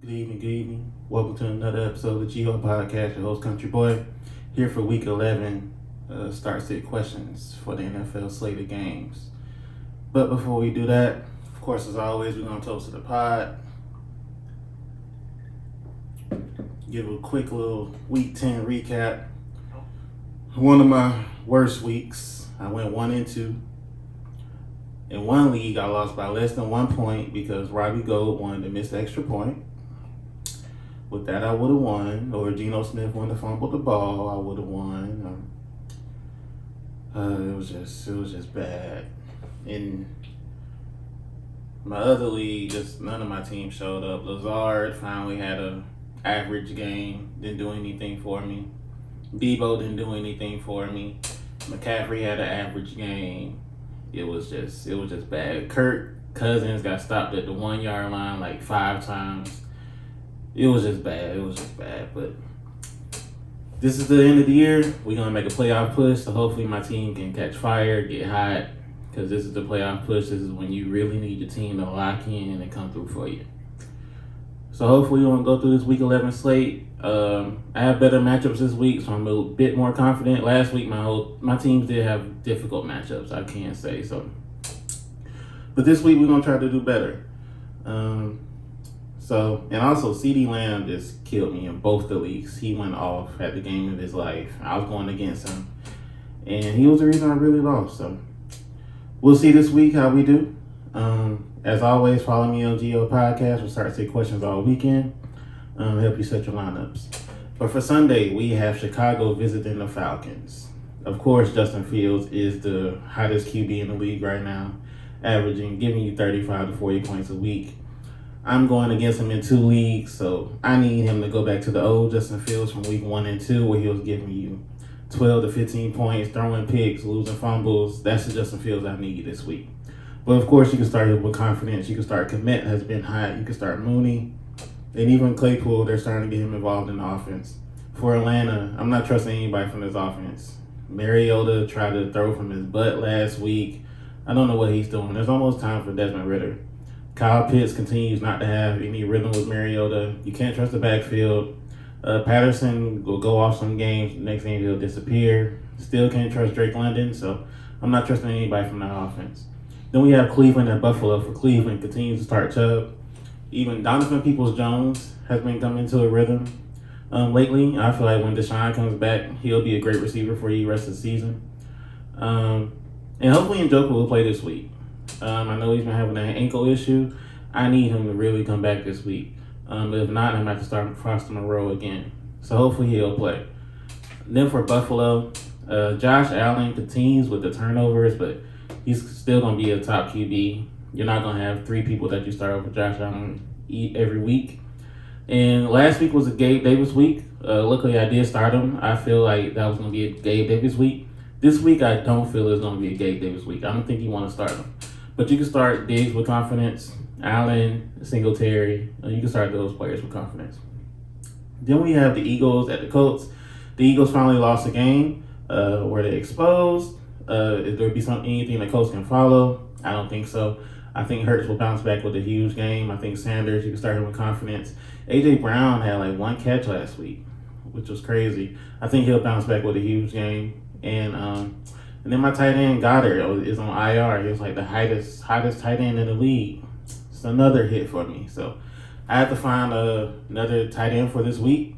Good evening, good evening. Welcome to another episode of the GO Podcast. Your host, Country Boy, here for Week 11 Start Sit Questions for the NFL slate of games. But before we do that, of course, as always, we're going to toast to the pod. Give a quick little Week 10 recap. One of my worst weeks. I went 1-2. In one league, I lost by less than 1 point because Robbie Gold wanted to miss the extra point. With that, I would have won. Or Geno Smith wanted to fumble the ball, I would have won. It was just bad. In my other league, just none of my teams showed up. Lazard finally had a average game, didn't do anything for me. Debo didn't do anything for me. McCaffrey had an average game. It was just bad. Kirk Cousins got stopped at the 1 yard line like 5 times. It was just bad. But this is the end of the year. We're going to make a playoff push. So hopefully my team can catch fire, get hot. Because this is the playoff push. This is when you really need your team to lock in and come through for you. So hopefully we're going to go through this Week 11 slate. I have better matchups this week, so I'm a bit more confident. Last week, my teams did have difficult matchups, I can't say. But this week, we're going to try to do better. And also, CeeDee Lamb just killed me in both the leagues. He went off at the game of his life. I was going against him. And he was the reason I really lost. So we'll see this week how we do. As always, follow me on GO Podcast. We'll start to take questions all weekend. Help you set your lineups. But for Sunday, we have Chicago visiting the Falcons. Of course, Justin Fields is the hottest QB in the league right now, giving you 35 to 40 points a week. I'm going against him in 2 leagues, so I need him to go back to the old Justin Fields from week 1 and 2, where he was giving you 12 to 15 points, throwing picks, losing fumbles. That's the Justin Fields I need this week. But of course, you can start with confidence. You can start Komet has been hot. You can start Mooney. And even Claypool, they're starting to get him involved in the offense. For Atlanta, I'm not trusting anybody from this offense. Mariota tried to throw from his butt last week. I don't know what he's doing. There's almost time for Desmond Ridder. Kyle Pitts continues not to have any rhythm with Mariota. You can't trust the backfield. Patterson will go off some games. Next game, he'll disappear. Still can't trust Drake London, so I'm not trusting anybody from that offense. Then we have Cleveland and Buffalo. For Cleveland, continues to start Chubb. Even Donovan Peoples-Jones has been coming into a rhythm lately. I feel like when Deshaun comes back, he'll be a great receiver for you the rest of the season. And hopefully Njoku will play this week. I know he's been having an ankle issue. I need him to really come back this week. But if not, I'm going to have to start Foster Moreau again. So hopefully he'll play. Then for Buffalo, Josh Allen continues with the turnovers, but he's still going to be a top QB. You're not going to have 3 people that you start over Josh Allen every week. And last week was a Gabe Davis week. Luckily, I did start him. I feel like that was going to be a Gabe Davis week. This week, I don't feel it's going to be a Gabe Davis week. I don't think you want to start him. But you can start Diggs with confidence, Allen, Singletary. You can start those players with confidence. Then we have the Eagles at the Colts. The Eagles finally lost a game. Were they exposed? Is there be anything the Colts can follow? I don't think so. I think Hurts will bounce back with a huge game. I think Sanders, you can start him with confidence. A.J. Brown had like 1 catch last week, which was crazy. I think he'll bounce back with a huge game. And then my tight end, Goddard, is on IR. He was like the hottest tight end in the league. It's another hit for me. So I have to find another tight end for this week.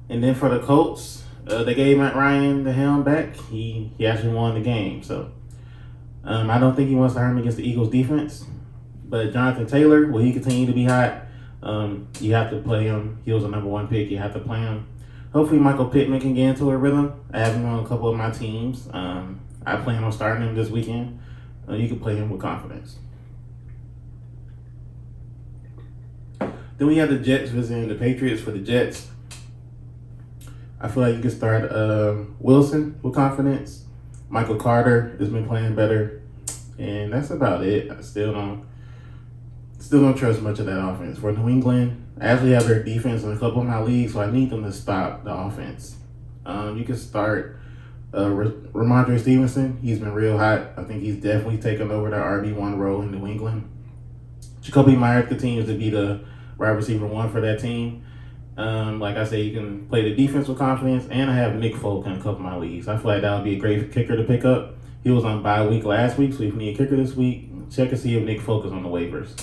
And then for the Colts, they gave Matt Ryan the helm back. He actually won the game. So I don't think he wants to hurt him against the Eagles defense. But Jonathan Taylor, will he continue to be hot? You have to play him. He was a number 1 pick. You have to play him. Hopefully Michael Pittman can get into a rhythm. I have him on a couple of my teams. I plan on starting him this weekend. You can play him with confidence. Then we have the Jets visiting the Patriots. For the Jets, I feel like you can start Wilson with confidence. Michael Carter has been playing better. And that's about it. I still don't trust much of that offense. For New England, I actually have their defense in a couple of my leagues, so I need them to stop the offense. You can start Ramondre Stevenson. He's been real hot. I think he's definitely taken over the RB1 role in New England. Jacoby Myers continues to be the wide receiver one for that team. Like I said, you can play the defense with confidence, and I have Nick Folk in a couple of my leagues. I feel like that would be a great kicker to pick up. He was on bye week last week, so if you need a kicker this week, check and see if Nick Folk is on the waivers.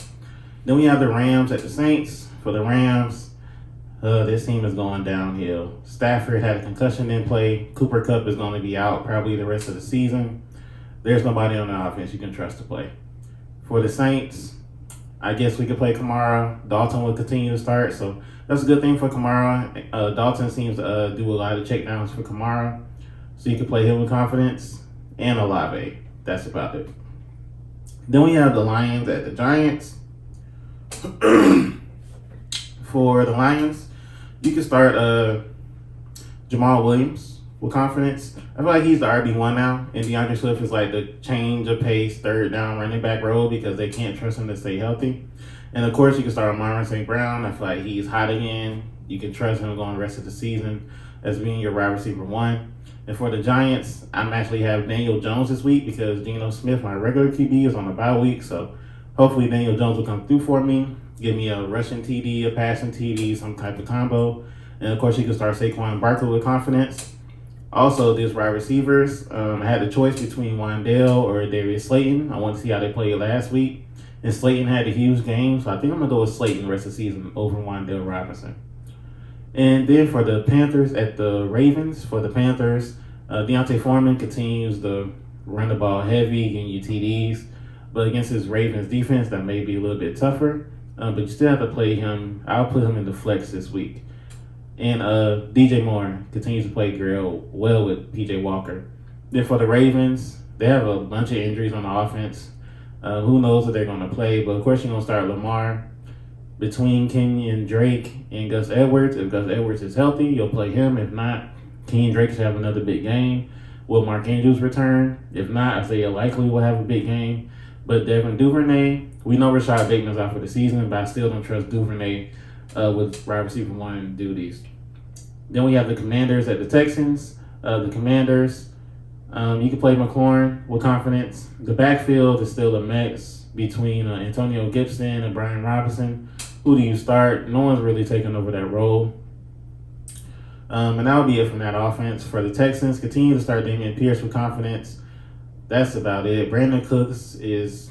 Then we have the Rams at the Saints. For the Rams, this team is going downhill. Stafford had a concussion in play. Cooper Kupp is going to be out probably the rest of the season. There's nobody on the offense you can trust to play. For the Saints, I guess we could play Kamara. Dalton will continue to start, so that's a good thing for Kamara. Dalton seems to do a lot of checkdowns for Kamara, so you can play him with confidence. And Olave. That's about it. Then we have the Lions at the Giants. For the Lions, you can start Jamal Williams with confidence. I feel like he's the RB1 now, and DeAndre Swift is like the change of pace, third down running back role because they can't trust him to stay healthy. And of course, you can start Amon St. Brown. I feel like he's hot again. You can trust him going the rest of the season as being your wide receiver one. And for the Giants, I'm actually have Daniel Jones this week because Geno Smith, my regular QB, is on a bye week. So hopefully Daniel Jones will come through for me, give me a rushing TD, a passing TD, some type of combo. And of course, you can start Saquon Barkley with confidence. Also, these wide receivers, I had the choice between Wandale or Darius Slayton. I want to see how they played last week. And Slayton had a huge game, so I think I'm going to go with Slayton the rest of the season over Wandale Robinson. And then for the Panthers at the Ravens, for the Panthers, Deontay Foreman continues to run the ball heavy, getting you TDs. But against his Ravens defense, that may be a little bit tougher. But you still have to play him. I'll put him in the flex this week. And DJ Moore continues to play well with PJ Walker. Then for the Ravens, they have a bunch of injuries on the offense. Who knows if they're going to play. But of course, you're going to start Lamar. Between Kenyon Drake and Gus Edwards, if Gus Edwards is healthy, you'll play him. If not, Kenyon Drake should have another big game. Will Mark Andrews return? If not, Isaiah likely will have a big game. But Devin Duvernay, we know Rashad Bateman's out for the season, but I still don't trust Duvernay with wide receiver one duties. Then we have the Commanders at the Texans. The Commanders, you can play McLaurin with confidence. The backfield is still a mess between Antonio Gibson and Brian Robinson. Who do you start? No one's really taking over that role. And that'll be it from that offense. For the Texans, continue to start Dameon Pierce with confidence. That's about it. Brandon Cooks is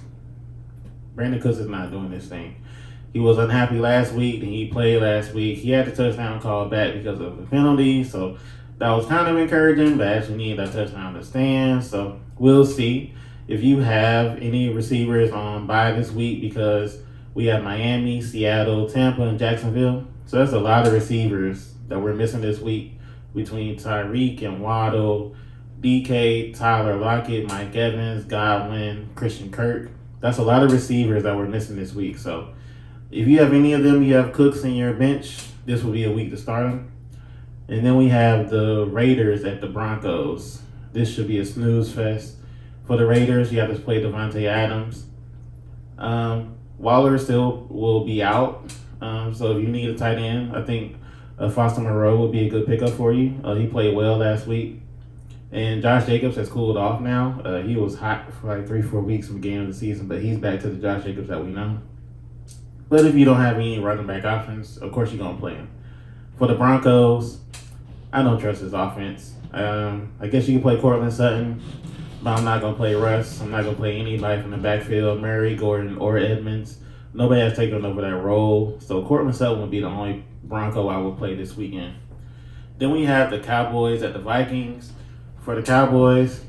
not doing this thing. He was unhappy last week, and he played last week. He had the touchdown called back because of a penalty, so that was kind of encouraging, but actually needed that touchdown to stand. So we'll see if you have any receivers on bye this week because we have Miami, Seattle, Tampa, and Jacksonville. So that's a lot of receivers that we're missing this week between Tyreek and Waddle, DK, Tyler Lockett, Mike Evans, Godwin, Christian Kirk. That's a lot of receivers that we're missing this week. So if you have any of them, you have Cooks in your bench, this will be a week to start them. And then we have the Raiders at the Broncos. This should be a snooze fest. For the Raiders, you have to play Devontae Adams. Waller still will be out. So if you need a tight end, I think Foster Moreau would be a good pickup for you. He played well last week. And Josh Jacobs has cooled off now. He was hot for like 3-4 weeks from the beginning of the season, but he's back to the Josh Jacobs that we know. But if you don't have any running back options, of course you're going to play him. For the Broncos, I don't trust his offense. I guess you can play Cortland Sutton, but I'm not going to play Russ. I'm not going to play anybody from the backfield, Murray, Gordon, or Edmonds. Nobody has taken over that role. So Cortland Sutton would be the only Bronco I will play this weekend. Then we have the Cowboys at the Vikings. For the Cowboys,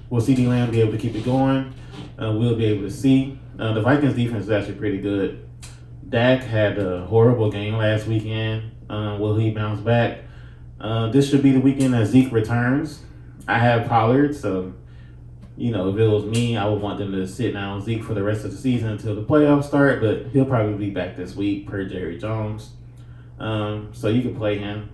will CeeDee Lamb be able to keep it going? We'll be able to see. The Vikings defense is actually pretty good. Dak had a horrible game last weekend. Will he bounce back? This should be the weekend that Zeke returns. I have Pollard, so if it was me, I would want them to sit down Zeke for the rest of the season until the playoffs start, but he'll probably be back this week per Jerry Jones. So you can play him.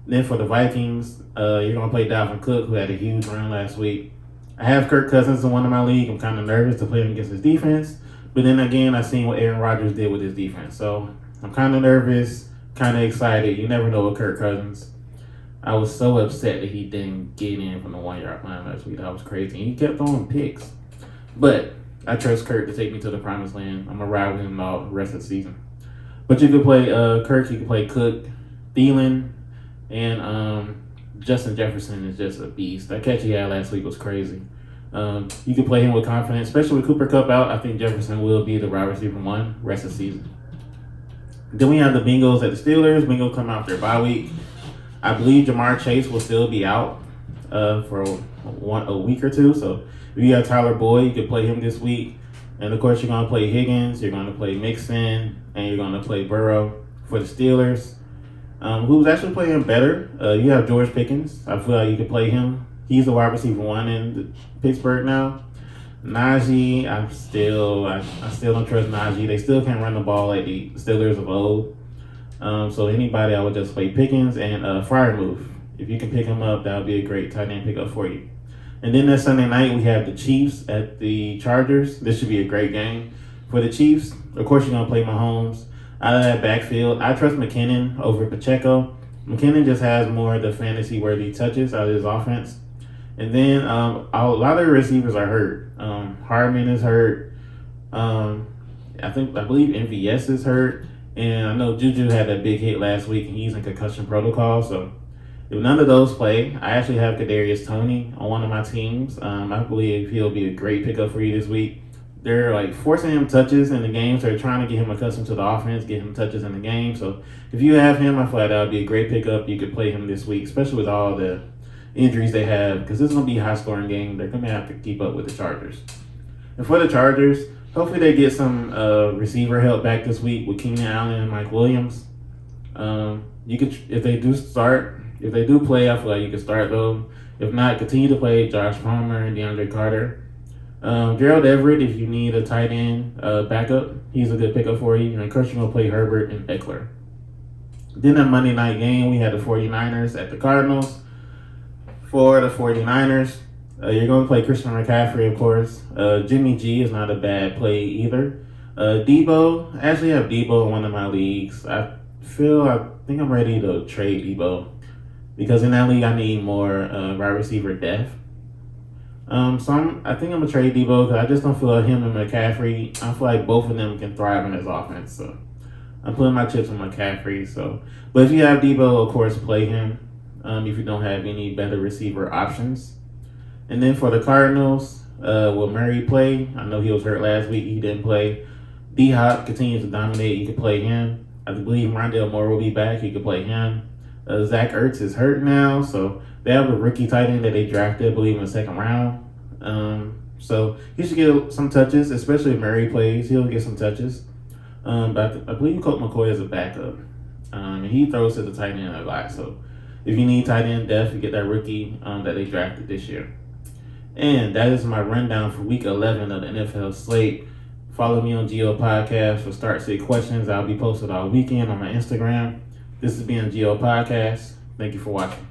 Then for the Vikings, you're going to play Dalvin Cook, who had a huge run last week. I have Kirk Cousins in one of my league. I'm kind of nervous to play him against his defense. But then again, I've seen what Aaron Rodgers did with his defense. So I'm kind of nervous, kind of excited. You never know with Kirk Cousins. I was so upset that he didn't get in from the 1-yard line last week. That was crazy. And he kept throwing picks. But I trust Kirk to take me to the promised land. I'm going to ride with him all the rest of the season. But you could play Kirk, you could play Cook, Thielen, and Justin Jefferson is just a beast. That catch he had last week was crazy. You can play him with confidence, especially with Cooper Kupp out. I think Jefferson will be the wide receiver one rest of the season. Then we have the Bengals at the Steelers. Bengals come out their bye week. I believe Jamar Chase will still be out for a week or two. So if you have Tyler Boyd, you can play him this week. And of course, you're going to play Higgins, you're going to play Mixon, and you're going to play Burrow for the Steelers. Who's actually playing better? You have George Pickens. I feel like you can play him. He's the wide receiver one in Pittsburgh now. Najee, I still don't trust Najee. They still can't run the ball like the Steelers of old. So anybody, I would just play Pickens and Freiermuth. If you can pick him up, that would be a great tight end pickup for you. And then that Sunday night, we have the Chiefs at the Chargers. This should be a great game for the Chiefs. Of course, you're going to play Mahomes out of that backfield. I trust McKinnon over Pacheco. McKinnon just has more of the fantasy-worthy touches out of his offense. And then a lot of the receivers are hurt. Hardman is hurt. I believe MVS is hurt. And I know Juju had that big hit last week, and he's in concussion protocol. So if none of those play, I actually have Kadarius Toney on one of my teams. I believe he'll be a great pickup for you this week. They're like forcing him touches in the games. They're trying to get him accustomed to the offense, get him touches in the game. So if you have him, I feel like that would be a great pickup. You could play him this week, especially with all the injuries they have, because this is going to be a high-scoring game. They're going to have to keep up with the Chargers. And for the Chargers, hopefully they get some receiver help back this week with Keenan Allen and Mike Williams. You could, if they do play, I feel like you can start them. If not, continue to play Josh Palmer and DeAndre Carter. Gerald Everett, if you need a tight end backup, he's a good pickup for you. And of course, you're going to play Herbert and Eckler. Then that Monday night game, we had the 49ers at the Cardinals. For the 49ers, you're going to play Christian McCaffrey, of course. Jimmy G is not a bad play either. Debo, I actually have Debo in one of my leagues. I think I'm ready to trade Debo, because in that league I need more wide receiver depth. So I think I'm going to trade Debo, because I just don't feel like him and McCaffrey, I feel like both of them can thrive in his offense. So I'm putting my chips on McCaffrey. But if you have Debo, of course, play him. If you don't have any better receiver options. And then for the Cardinals, will Murray play? I know he was hurt last week. He didn't play. D-Hop continues to dominate. You can play him. I believe Rondale Moore will be back. You can play him. Zach Ertz is hurt now, so they have a rookie tight end that they drafted, I believe, in the second round. So he should get some touches, especially if Murray plays. He'll get some touches. But I believe Colt McCoy is a backup. And he throws to the tight end a lot, so if you need tight end depth, you get that rookie that they drafted this year. And that is my rundown for week 11 of the NFL slate. Follow me on Geo Podcast for Start Sit Questions. I'll be posted all weekend on my Instagram. This has been Geo Podcast. Thank you for watching.